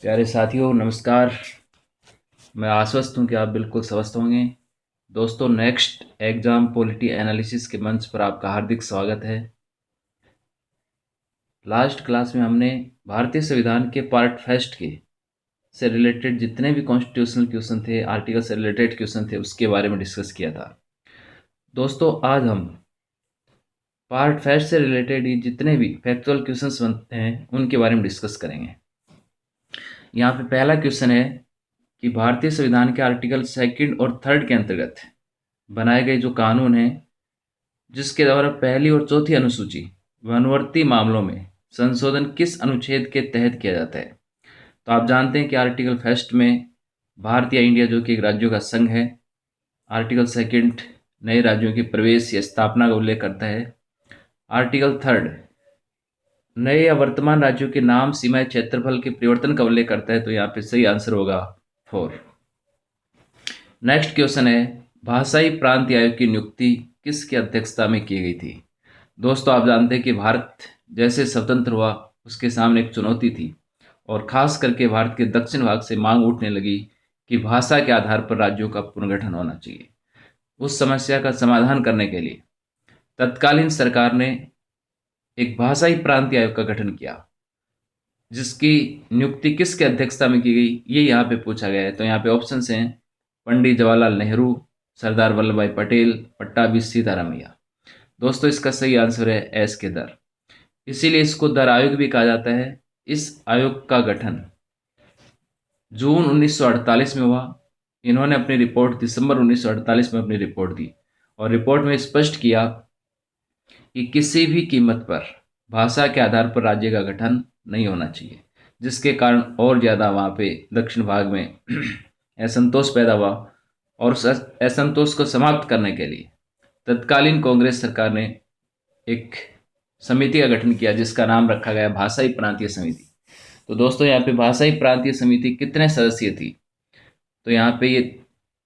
प्यारे साथियों नमस्कार। मैं आश्वस्त हूँ कि आप बिल्कुल स्वस्थ होंगे। दोस्तों, नेक्स्ट एग्जाम पॉलिटी एनालिसिस के मंच पर आपका हार्दिक स्वागत है। लास्ट क्लास में हमने भारतीय संविधान के पार्ट फर्स्ट के से रिलेटेड जितने भी कॉन्स्टिट्यूशनल क्वेश्चन थे, आर्टिकल से रिलेटेड क्वेश्चन थे, उसके बारे में डिस्कस किया था। दोस्तों, आज हम पार्ट फर्स्ट से रिलेटेड जितने भी फैक्चुअल क्वेश्चंस बनते हैं उनके बारे में डिस्कस करेंगे। यहाँ पे पहला क्वेश्चन है कि भारतीय संविधान के आर्टिकल सेकंड और थर्ड के अंतर्गत बनाए गए जो कानून हैं, जिसके द्वारा पहली और चौथी अनुसूची वनवर्ती मामलों में संशोधन किस अनुच्छेद के तहत किया जाता है। तो आप जानते हैं कि आर्टिकल फर्स्ट में भारत या इंडिया जो कि एक राज्यों का संघ है, आर्टिकल सेकंड नए राज्यों के प्रवेश या स्थापना का उल्लेख करता है, आर्टिकल थर्ड नए या वर्तमान राज्यों के नाम सीमाएं क्षेत्रफल के परिवर्तन का उल्लेख करता है। तो यहाँ पे सही आंसर होगा 4। नेक्स्ट क्वेश्चन है, भाषाई प्रांतीय आयोग की नियुक्ति किसकी अध्यक्षता में की गई थी। दोस्तों, आप जानते हैं कि भारत जैसे स्वतंत्र हुआ उसके सामने एक चुनौती थी, और खास करके भारत के दक्षिण भाग से मांग उठने लगी कि भाषा के आधार पर राज्यों का पुनर्गठन होना चाहिए। उस समस्या का समाधान करने के लिए तत्कालीन सरकार ने एक भाषाई प्रांतीय आयोग का गठन किया, जिसकी नियुक्ति किसके अध्यक्षता में की गई, ये यहाँ पे पूछा गया है। तो यहाँ पे ऑप्शन हैं पंडित जवाहरलाल नेहरू, सरदार वल्लभ भाई पटेल, पट्टाभी सीतारामैया। दोस्तों, इसका सही आंसर है एस के दर। इसीलिए इसको दर आयोग भी कहा जाता है। इस आयोग का गठन जून 1948 में हुआ। इन्होंने अपनी रिपोर्ट दिसंबर 1948 में अपनी रिपोर्ट दी, और रिपोर्ट में स्पष्ट किया कि किसी भी कीमत पर भाषा के आधार पर राज्य का गठन नहीं होना चाहिए, जिसके कारण और ज़्यादा वहाँ पे दक्षिण भाग में असंतोष पैदा हुआ। और उस असंतोष को समाप्त करने के लिए तत्कालीन कांग्रेस सरकार ने एक समिति का गठन किया, जिसका नाम रखा गया भाषाई प्रांतीय समिति। तो दोस्तों, यहाँ पे भाषाई प्रांतीय समिति कितने सदस्यीय थी, तो यहाँ पे ये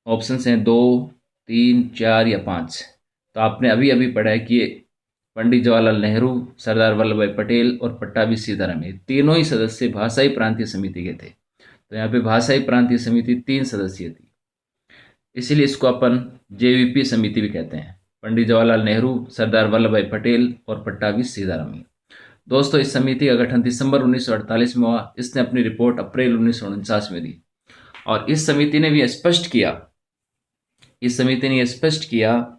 ऑप्शन हैं 2, 3, 4 या 5। तो आपने अभी अभी पढ़ा है कि ये पंडित जवाहरलाल नेहरू, सरदार वल्लभ भाई पटेल और पट्टाभी सीतारामैया तीनों ही सदस्य भाषाई प्रांतीय समिति के थे। तो यहाँ पे भाषाई प्रांतीय समिति 3 सदस्यीय थी, इसीलिए इसको अपन जेवीपी समिति भी कहते हैं। पंडित जवाहरलाल नेहरू, सरदार वल्लभ भाई पटेल और पट्टाभी सीतारामैया। दोस्तों, इस समिति का गठन दिसंबर 1948 में हुआ। इसने अपनी रिपोर्ट अप्रैल 1949 में दी, और इस समिति ने भी स्पष्ट किया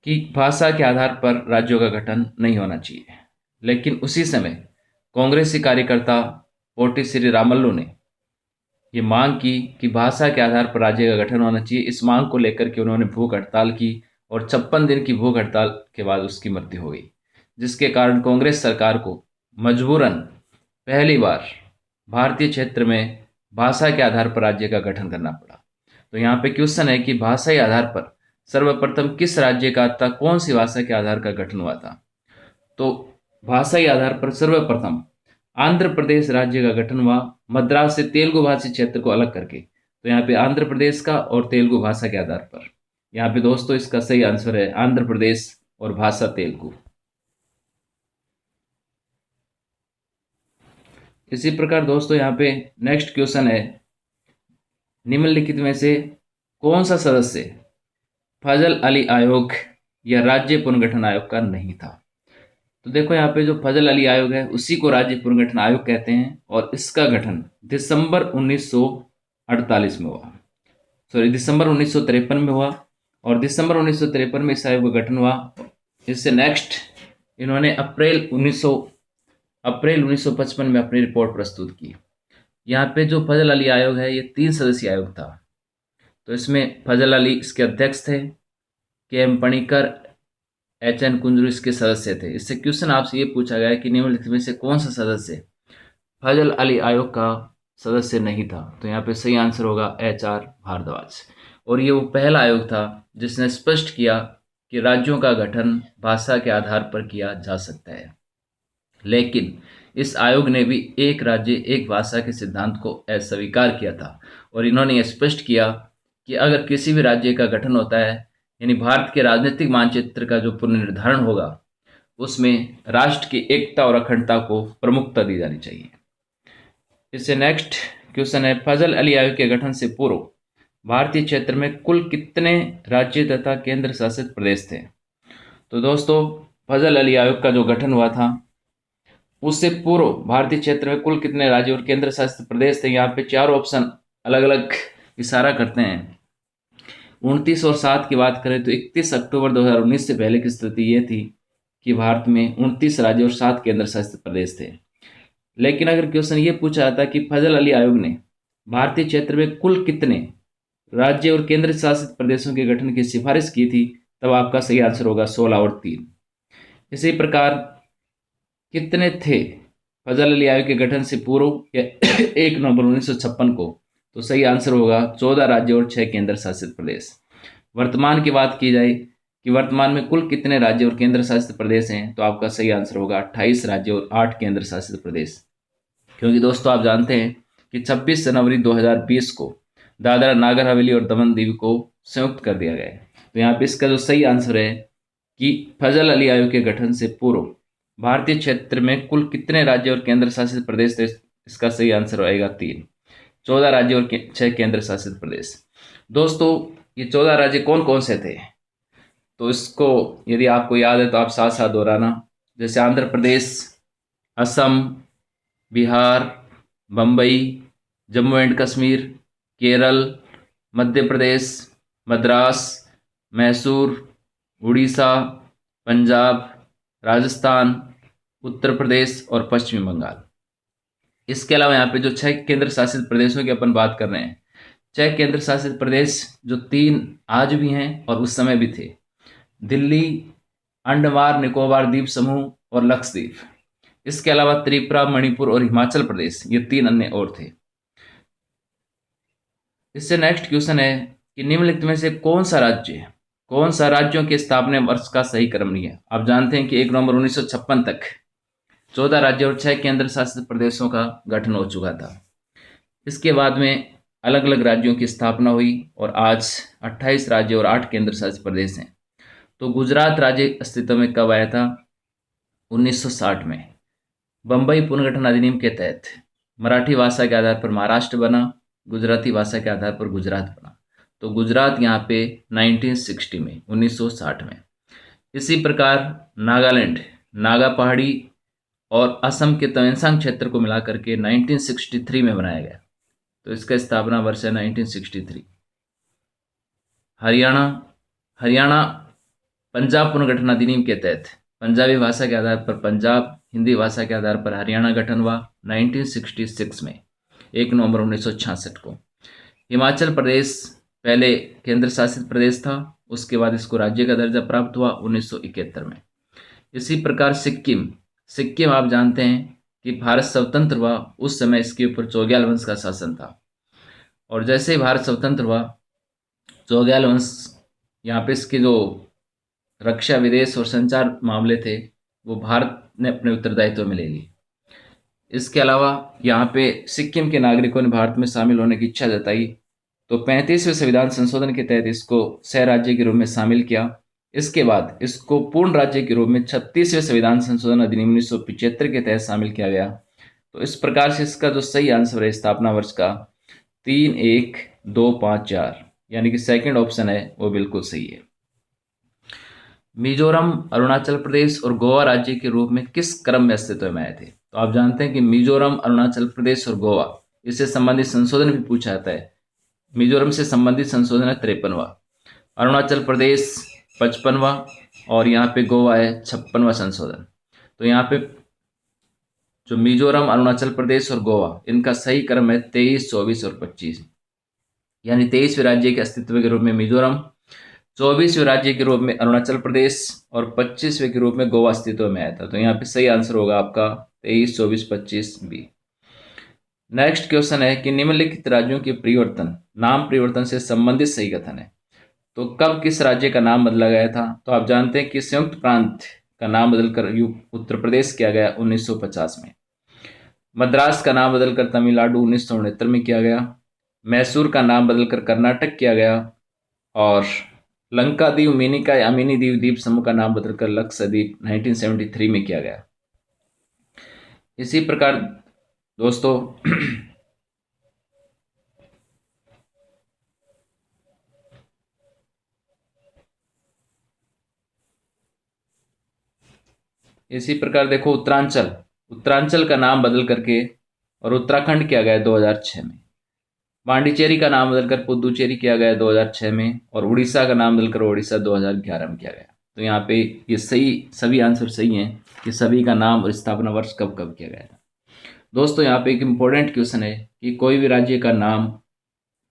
कि भाषा के आधार पर राज्यों का गठन नहीं होना चाहिए। लेकिन उसी समय कांग्रेसी कार्यकर्ता पोटी श्री रामल्लू ने ये मांग की कि भाषा के आधार पर राज्य का गठन होना चाहिए। इस मांग को लेकर के उन्होंने भूख हड़ताल की, और 56 दिन की भूख हड़ताल के बाद उसकी मृत्यु हो गई, जिसके कारण कांग्रेस सरकार को मजबूरन पहली बार भारतीय क्षेत्र में भाषा के आधार पर राज्य का गठन करना पड़ा। तो यहाँ पे क्वेश्चन है कि भाषाई आधार पर सर्वप्रथम किस राज्य का था, कौन सी भाषा के आधार का गठन हुआ था। तो भाषाई आधार पर सर्वप्रथम आंध्र प्रदेश राज्य का गठन हुआ, मद्रास से तेलुगु भाषी क्षेत्र को अलग करके। तो यहाँ पे आंध्र प्रदेश का और तेलुगु भाषा के आधार पर। यहाँ पे दोस्तों, इसका सही आंसर है आंध्र प्रदेश और भाषा तेलुगु। इसी प्रकार दोस्तों, यहाँ पे नेक्स्ट क्वेश्चन है, निम्नलिखित में से कौन सा सदस्य फजल अली आयोग या राज्य पुनर्गठन आयोग का नहीं था। तो देखो, यहाँ पे जो फजल अली आयोग है उसी को राज्य पुनर्गठन आयोग कहते हैं, और इसका गठन दिसंबर 1948 में हुआ, दिसंबर 1953 में हुआ। और दिसंबर 1953 में इस आयोग का गठन हुआ। इससे नेक्स्ट इन्होंने अप्रैल 1955 में अपनी रिपोर्ट प्रस्तुत की। यहाँ पे जो फजल अली आयोग है ये 3 सदस्यीय आयोग था। तो इसमें फजल अली इसके अध्यक्ष थे, K M Panikkar, H N Kunzru इसके सदस्य थे। इससे क्वेश्चन आपसे ये पूछा गया कि निम्नलिखित में से कौन सा सदस्य फजल अली आयोग का सदस्य नहीं था। तो यहाँ पे सही आंसर होगा एच आर भारद्वाज। और ये वो पहला आयोग था जिसने स्पष्ट किया कि राज्यों का गठन भाषा के आधार पर किया जा सकता है। लेकिन इस आयोग ने भी एक राज्य एक भाषा के सिद्धांत को अस्वीकार किया था, और इन्होंने यह स्पष्ट किया कि अगर किसी भी राज्य का गठन होता है, यानी भारत के राजनीतिक मानचित्र का जो पुनर्निर्धारण होगा, उसमें राष्ट्र की एकता और अखंडता को प्रमुखता दी जानी चाहिए। इससे नेक्स्ट क्वेश्चन है, फजल अली आयोग के गठन से पूर्व भारतीय क्षेत्र में कुल कितने राज्य तथा केंद्र शासित प्रदेश थे? तो दोस्तों, फजल अली आयोग का जो गठन हुआ था उससे पूर्व भारतीय क्षेत्र में कुल कितने राज्य और केंद्र शासित प्रदेश थे? यहाँ पे चार ऑप्शन अलग अलग इशारा करते हैं। 29 और 7 की बात करें तो 31 अक्टूबर 2019 से पहले की स्थिति ये थी कि भारत में 29 राज्य और 7 केंद्र शासित प्रदेश थे। लेकिन अगर क्वेश्चन ये पूछा जाता कि फजल अली आयोग ने भारतीय क्षेत्र में कुल कितने राज्य और केंद्र शासित प्रदेशों के गठन की सिफारिश की थी, तब आपका सही आंसर होगा 16 और 3। इसी प्रकार कितने थे फजल अली आयोग के गठन से पूर्व या 1 नवंबर 1956 को? तो सही आंसर होगा 14 राज्य और 6 केंद्र शासित प्रदेश। वर्तमान की बात की जाए कि वर्तमान में कुल कितने राज्य और केंद्र शासित प्रदेश हैं, तो आपका सही आंसर होगा 28 राज्य और 8 केंद्र शासित प्रदेश। क्योंकि दोस्तों आप जानते हैं कि 26 जनवरी 2020 को दादरा नागर हवेली और दमन दीव को संयुक्त कर दिया गया है। तो यहाँ पे इसका जो सही आंसर है कि फजल अली आयोग के गठन से पूर्व भारतीय क्षेत्र में कुल कितने राज्य और केंद्र शासित प्रदेश थे, इसका सही आंसर आएगा 3। 14 राज्य और 6 केंद्र शासित प्रदेश। दोस्तों, ये 14 राज्य कौन कौन से थे? तो इसको यदि आपको याद है तो आप साथ साथ दोहराना। जैसे आंध्र प्रदेश, असम, बिहार, बम्बई, जम्मू एंड कश्मीर, केरल, मध्य प्रदेश, मद्रास, मैसूर, उड़ीसा, पंजाब, राजस्थान, उत्तर प्रदेश और पश्चिमी बंगाल। इसके अलावा यहाँ पे जो 6 केंद्र शासित प्रदेशों की अपन बात कर रहे हैं, 6 केंद्र शासित प्रदेश जो 3 आज भी हैं और उस समय भी थे, दिल्ली, अंडमान निकोबार द्वीप समूह और लक्षद्वीप। इसके अलावा त्रिपुरा, मणिपुर और हिमाचल प्रदेश, ये 3 अन्य और थे। इससे नेक्स्ट क्वेश्चन है कि निम्नलिखित में से कौन सा राज्यों के स्थापना वर्ष का सही क्रम नहीं है? आप जानते हैं कि 1 नवंबर 1956 तक 14 राज्यों और 6 केंद्र शासित प्रदेशों का गठन हो चुका था। इसके बाद में अलग अलग राज्यों की स्थापना हुई और आज 28 राज्य और 8 केंद्र शासित प्रदेश हैं। तो गुजरात राज्य अस्तित्व में कब आया था? 1960 में। बम्बई पुनर्गठन अधिनियम के तहत मराठी भाषा के आधार पर महाराष्ट्र बना, गुजराती भाषा के आधार पर गुजरात बना। तो गुजरात यहाँ पे 1960 में, 1960 में। इसी प्रकार नागालैंड, नागा पहाड़ी और असम के तवेंसांग क्षेत्र को मिलाकर के 1963 में बनाया गया। तो इसका स्थापना वर्ष है 1963। हरियाणा पंजाब पुनर्गठन अधिनियम के तहत पंजाबी भाषा के आधार पर पंजाब, हिंदी भाषा के आधार पर हरियाणा गठन हुआ 1966 में, 1 नवंबर 1966 को। हिमाचल प्रदेश पहले केंद्र शासित प्रदेश था, उसके बाद इसको राज्य का दर्जा प्राप्त हुआ 1971 में। इसी प्रकार सिक्किम आप जानते हैं कि भारत स्वतंत्र हुआ उस समय इसके ऊपर चौग्याल वंश का शासन था, और जैसे ही भारत स्वतंत्र हुआ चौग्याल वंश यहाँ पे इसके जो रक्षा, विदेश और संचार मामले थे वो भारत ने अपने उत्तरदायित्व में ले ली। इसके अलावा यहाँ पे सिक्किम के नागरिकों ने भारत में शामिल होने की इच्छा जताई, तो 35वें संविधान संशोधन के तहत इसको सह राज्य के रूप में शामिल किया। इसके बाद इसको पूर्ण राज्य के रूप में 36वें संविधान संशोधन अधिनियम 1975 के तहत शामिल किया गया। तो इस प्रकार से इसका जो सही आंसर है स्थापना वर्ष का 3-1-2-5-4, यानी कि सेकंड ऑप्शन है वो बिल्कुल सही है। मिजोरम, अरुणाचल प्रदेश और गोवा राज्य के रूप में किस क्रम में अस्तित्व में आए थे? तो आप जानते हैं कि मिजोरम, अरुणाचल प्रदेश और गोवा, इससे संबंधित संशोधन भी पूछा जाता है। मिजोरम से संबंधित संशोधन है 53वां, अरुणाचल प्रदेश 55वां और यहाँ पे गोवा है 56वां संशोधन। तो यहाँ पे जो मिजोरम, अरुणाचल प्रदेश और गोवा, इनका सही क्रम है 23, 24 और 25, यानी 23वें राज्य के अस्तित्व के रूप में मिजोरम, 24वें राज्य के रूप में अरुणाचल प्रदेश और 25वें के रूप में गोवा अस्तित्व में आया था। तो यहाँ पे सही आंसर होगा आपका 23, 24, 25 बी। नेक्स्ट क्वेश्चन है कि निम्नलिखित राज्यों के नाम परिवर्तन से संबंधित सही कथन है। तो कब किस राज्य का नाम बदला गया था? तो आप जानते हैं कि संयुक्त प्रांत का नाम बदलकर उत्तर प्रदेश किया गया 1950 में। मद्रास का नाम बदलकर तमिलनाडु 1969 में किया गया। मैसूर का नाम बदलकर कर्नाटक किया गया और लंका द्वीप, मिनिका या मिनी द्वीप समूह का नाम बदलकर लक्षद्वीप 1973 में किया गया। इसी प्रकार दोस्तों इसी प्रकार देखो उत्तरांचल, उत्तरांचल का नाम बदल करके और उत्तराखंड किया गया 2006 में। पांडिचेरी का नाम बदलकर पुदुचेरी किया गया 2006 में, और उड़ीसा का नाम बदलकर उड़ीसा 2011 में किया गया। तो यहाँ पे ये सही, सभी आंसर सही हैं कि सभी का नाम और स्थापना वर्ष कब कब किया गया था। दोस्तों यहाँ पे एक इम्पोर्टेंट क्वेश्चन है कि कोई भी राज्य का नाम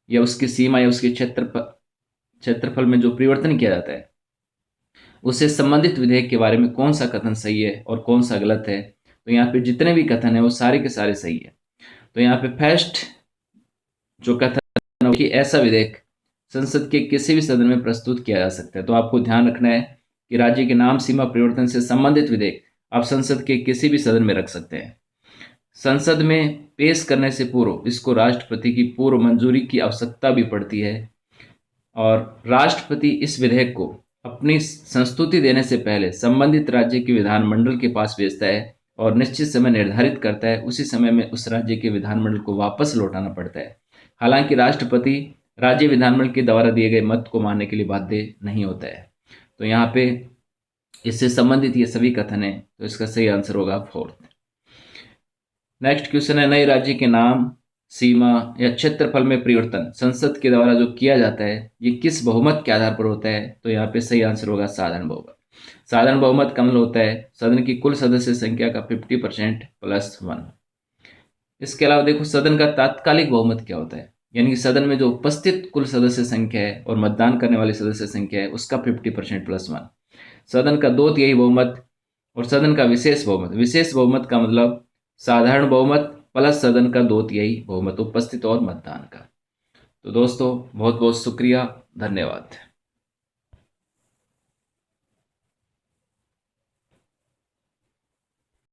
या उसकी सीमा या उसके क्षेत्रफल में जो परिवर्तन किया जाता है उससे संबंधित विधेयक के बारे में कौन सा कथन सही है और कौन सा गलत है। तो यहाँ पे जितने भी कथन है वो सारे के सारे सही है। तो यहाँ पे फर्स्ट जो कथन है कि ऐसा विधेयक संसद के किसी भी सदन में प्रस्तुत किया जा सकता है। तो आपको ध्यान रखना है कि राज्य के नाम सीमा परिवर्तन से संबंधित विधेयक आप संसद के किसी भी सदन में रख सकते हैं। संसद में पेश करने से पूर्व इसको राष्ट्रपति की पूर्व मंजूरी की आवश्यकता भी पड़ती है, और राष्ट्रपति इस विधेयक को अपनी संस्तुति देने से पहले संबंधित राज्य के विधानमंडल के पास भेजता है और निश्चित समय निर्धारित करता है, उसी समय में उस राज्य के विधानमंडल को वापस लौटाना पड़ता है। हालांकि राष्ट्रपति राज्य विधानमंडल के द्वारा दिए गए मत को मानने के लिए बाध्य नहीं होता है। तो यहाँ पे इससे संबंधित ये सभी कथन है, तो इसका सही आंसर होगा फोर्थ। नेक्स्ट क्वेश्चन है, नए राज्य के नाम सीमा या क्षेत्रफल में परिवर्तन संसद के द्वारा जो किया जाता है ये किस बहुमत के आधार पर होता है। तो यहाँ पे सही आंसर होगा साधारण बहुमत। साधारण बहुमत का मतलब होता है सदन की कुल सदस्य संख्या का 50% + 1। इसके अलावा देखो सदन का तात्कालिक बहुमत क्या होता है, यानी कि सदन में जो उपस्थित कुल सदस्य संख्या है और मतदान करने वाली सदस्य संख्या है उसका 50% + 1। सदन का 2/3 बहुमत और सदन का विशेष बहुमत। विशेष बहुमत का मतलब साधारण बहुमत प्लस सदन का 2/3 बहुमत उपस्थित और मतदान का। तो दोस्तों बहुत बहुत शुक्रिया, धन्यवाद।